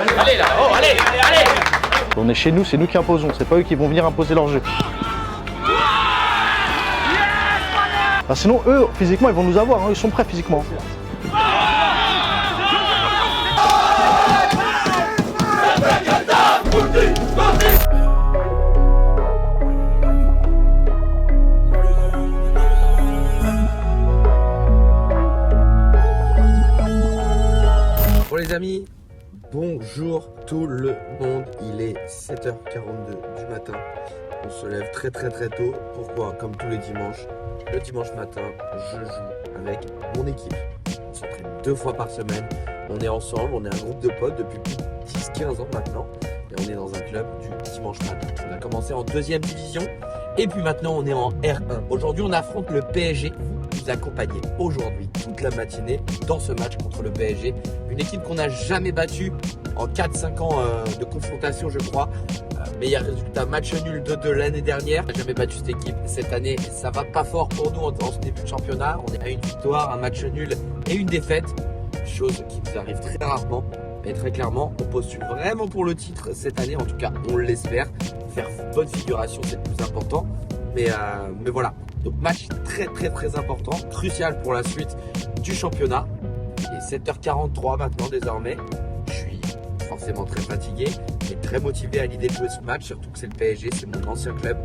Allez là, oh allez, allez. On est chez nous, c'est nous qui imposons, c'est pas eux qui vont venir imposer leur jeu. Ah, sinon, eux, physiquement, ils vont nous avoir, hein. Ils sont prêts physiquement. Bon les amis, bonjour tout le monde, il est 7h42 du matin. On se lève très tôt. Pourquoi? Comme tous les dimanches, le dimanche matin, je joue avec mon équipe. On s'entraîne 2 fois par semaine. On est ensemble, on est un groupe de potes depuis plus de 10-15 ans maintenant. Et on est dans un club du dimanche matin. On a commencé en 2e division et puis maintenant on est en R1. Aujourd'hui on affronte le PSG. Vous accompagner aujourd'hui toute la matinée dans ce match contre le PSG. Une équipe qu'on n'a jamais battue en 4-5 ans de confrontation je crois. Meilleur résultat, match nul 2-2 l'année dernière. On n'a jamais battu cette équipe cette année. Ça va pas fort pour nous en ce début de championnat. On est à une victoire, un match nul et une défaite. Chose qui nous arrive très rarement. Mais très clairement, on postule vraiment pour le titre cette année. En tout cas, on l'espère. Faire bonne figuration, c'est le plus important. Mais voilà. Donc match très important, crucial pour la suite du championnat. Il est 7h43 maintenant désormais. Je suis forcément très fatigué, mais très motivé à l'idée de jouer ce match, surtout que c'est le PSG, c'est mon ancien club.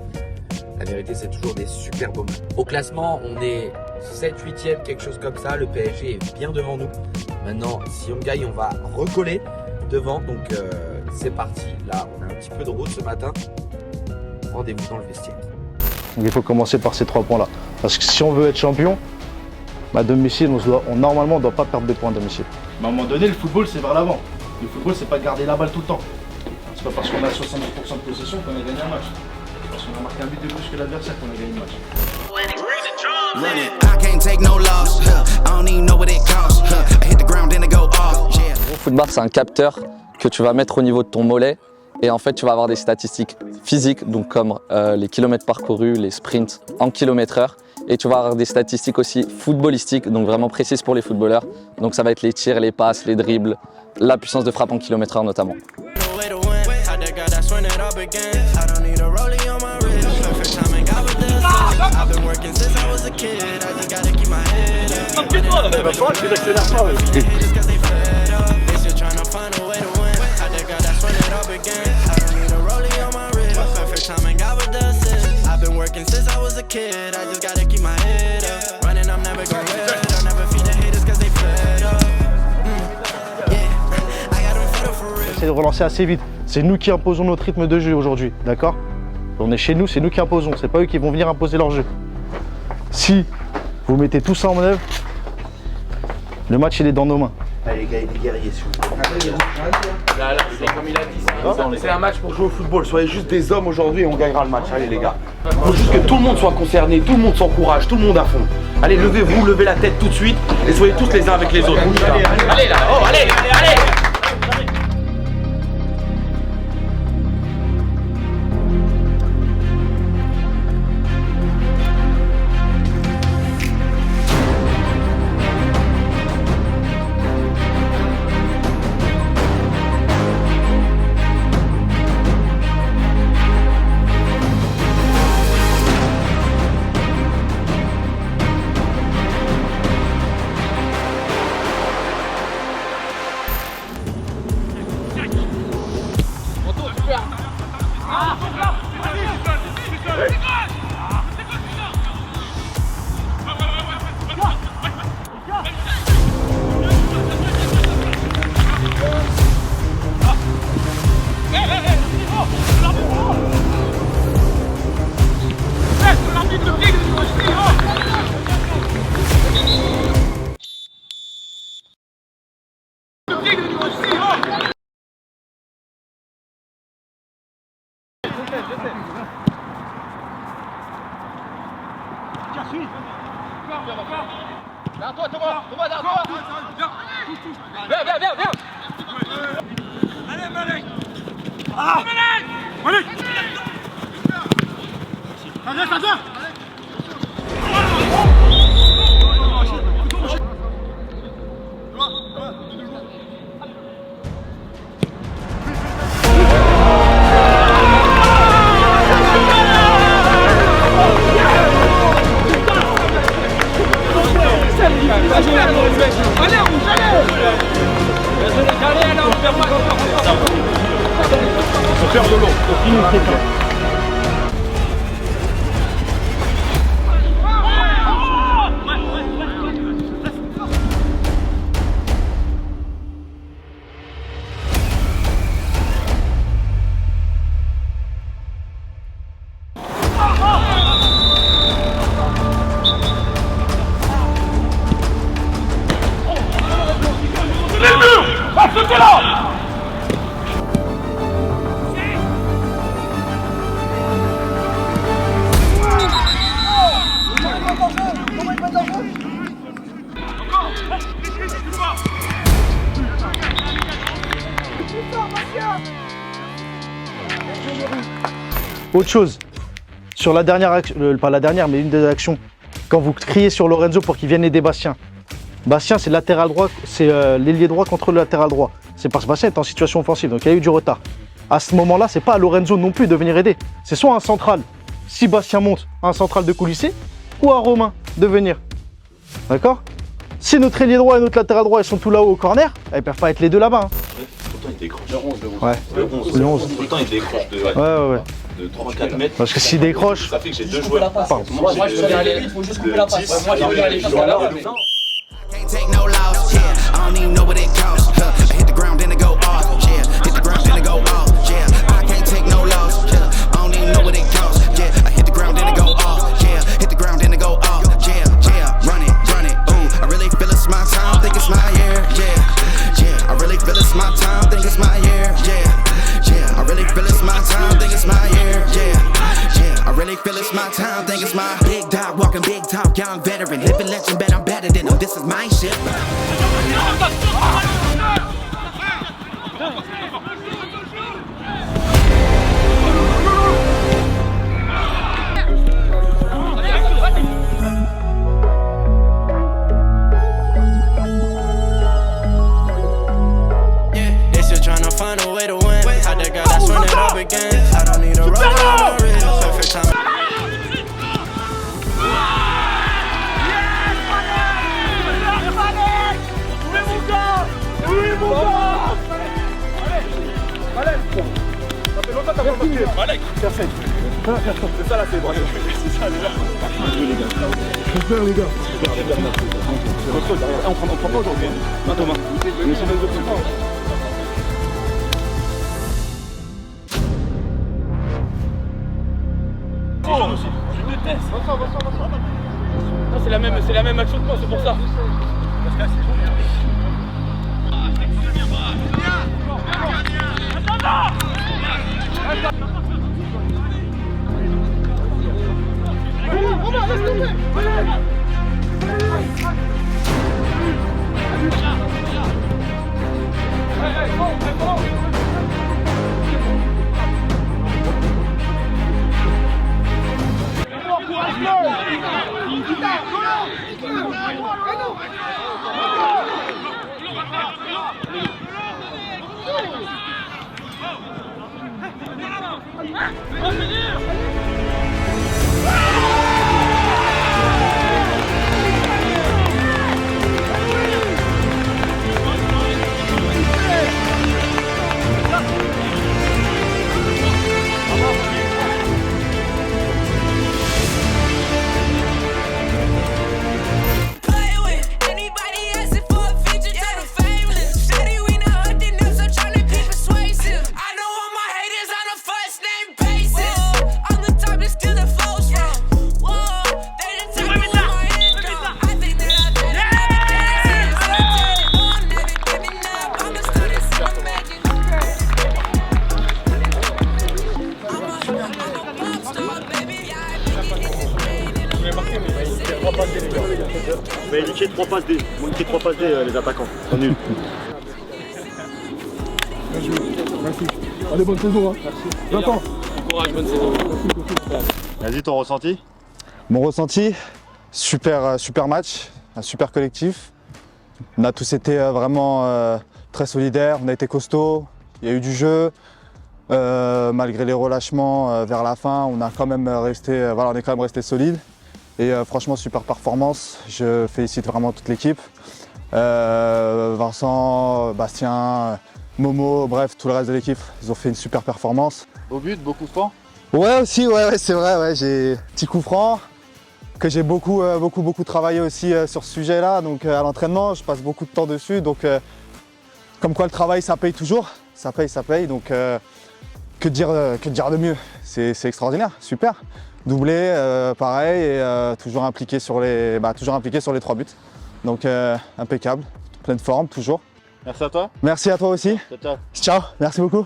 La vérité, c'est toujours des super beaux matchs. Au classement, on est 7-8e, quelque chose comme ça. Le PSG est bien devant nous. Maintenant, si on gagne, on va recoller devant. Donc c'est parti. Là, on a un petit peu de route ce matin. Rendez-vous dans le vestiaire. Donc il faut commencer par ces 3 points-là. Parce que si on veut être champion, à domicile, normalement, on ne doit pas perdre de points à domicile. Mais à un moment donné, le football, c'est vers l'avant. Le football, c'est pas de garder la balle tout le temps. C'est pas parce qu'on a 70% de possession qu'on a gagné un match. C'est parce qu'on a marqué un but de plus que l'adversaire qu'on a gagné le match. Le football, c'est un capteur que tu vas mettre au niveau de ton mollet. Et en fait, tu vas avoir des statistiques physiques, donc comme les kilomètres parcourus, les sprints en kilomètres/heure. Et tu vas avoir des statistiques aussi footballistiques, donc vraiment précises pour les footballeurs. Donc ça va être les tirs, les passes, les dribbles, la puissance de frappe en kilomètres/heure notamment. C'est de relancer assez vite. C'est nous qui imposons notre rythme de jeu aujourd'hui, d'accord? On est chez nous, c'est nous qui imposons. C'est pas eux qui vont venir imposer leur jeu. Si vous mettez tout ça en œuvre, le match il est dans nos mains. Allez les gars, il est guerrier s'il vous plaît. Là, c'est comme il a dit, c'est un match pour Jouer au football, soyez juste des hommes aujourd'hui et on gagnera le match. Allez les gars. Il faut juste que tout le monde soit concerné, tout le monde s'encourage, tout le monde à fond. Allez, levez-vous, levez la tête tout de suite et soyez tous les uns avec les autres. Allez là, oh allez, allez. Derrière toi, Thomas, derrière toi. Viens. Allez, Malek. Malek. Ça vient. Faut faire de l'eau. Autre chose, sur la dernière action, pas la dernière, mais une des actions, quand vous criez sur Lorenzo pour qu'il vienne aider Bastien. Bastien, c'est latéral droit, c'est l'ailier droit contre le latéral droit. C'est parce que Bastien est en situation offensive, donc il y a eu du retard. À ce moment-là, c'est pas à Lorenzo non plus de venir aider. C'est soit un central, si Bastien monte, un central de coulisser, ou à Romain de venir. D'accord? Si notre ailier droit et notre latéral droit ils sont tout là-haut au corner, ils peuvent pas être les deux là-bas. Hein. Pourtant il décroche. Ouais. Le 11. Pourtant il décroche de 3-4 mètres. Parce que s'il décroche. Ça fait que j'ai deux joueurs. Moi je peux bien aller vite, faut juste couper la passe. Moi je peux bien aller vite, non. Can't take no loss, yeah. I don't even know what it costs. I hit the ground, then it go off, yeah. Hit the ground, then it go off, yeah. I can't take no loss, yeah. I don't even know what it costs, yeah. I hit the ground, then it go off, yeah. Hit the ground, then it go off, yeah, yeah. Run it, ooh. I really feel it's my time, think it's my year, yeah, yeah. I really feel it's my time, think it's my year, yeah, yeah. I really feel it's my time, think it's my year, yeah, yeah. I really feel it's my time, think it's my big dog, walking big talk, young veteran, living legend, bet I'm better than them. This is my shit. They still tryna find a way to win. How that guy that's when it all begins. I don't need a rubber on my wrist. Perfect time. Malek, perfect. C'est ça la célébration. C'est ça les gars. Super les gars. On prend pas aujourd'hui. Non Thomas. Mais c'est nos options. Je déteste. C'est la même action que moi, c'est pour ça. Mais niquer 3 passes D, niquer 3 passes D les attaquants, c'est nul. Merci. Allez, bonne saison. Hein. Merci. Bon courage, bonne saison. Vas-y, ton ressenti? Mon ressenti, super match, un super collectif. On a tous été vraiment très solidaires, on a été costauds, il y a eu du jeu. Malgré les relâchements vers la fin, on est quand même resté solide. Et franchement, super performance. Je félicite vraiment toute l'équipe. Vincent, Bastien, Momo, bref, tout le reste de l'équipe, ils ont fait une super performance. Au but, beaucoup franc. Ouais aussi, ouais c'est vrai, ouais, j'ai petit coup franc que j'ai beaucoup travaillé aussi sur ce sujet-là. Donc à l'entraînement, je passe beaucoup de temps dessus. Donc comme quoi le travail, ça paye toujours, ça paye. Donc que dire de mieux? C'est extraordinaire, super. Doublé, pareil, et toujours impliqué sur les 3 buts. Donc impeccable, pleine forme toujours. Merci à toi. Merci à toi aussi. Ciao. Ciao, merci beaucoup.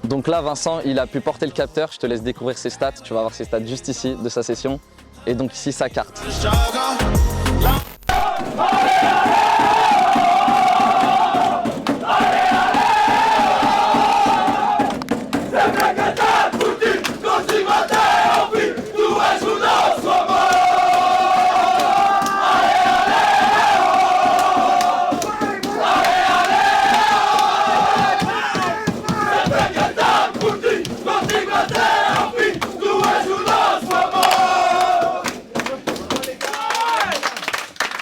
Donc là, Vincent, il a pu porter le capteur. Je te laisse découvrir ses stats. Tu vas voir ses stats juste ici de sa session. Et donc ici, sa carte.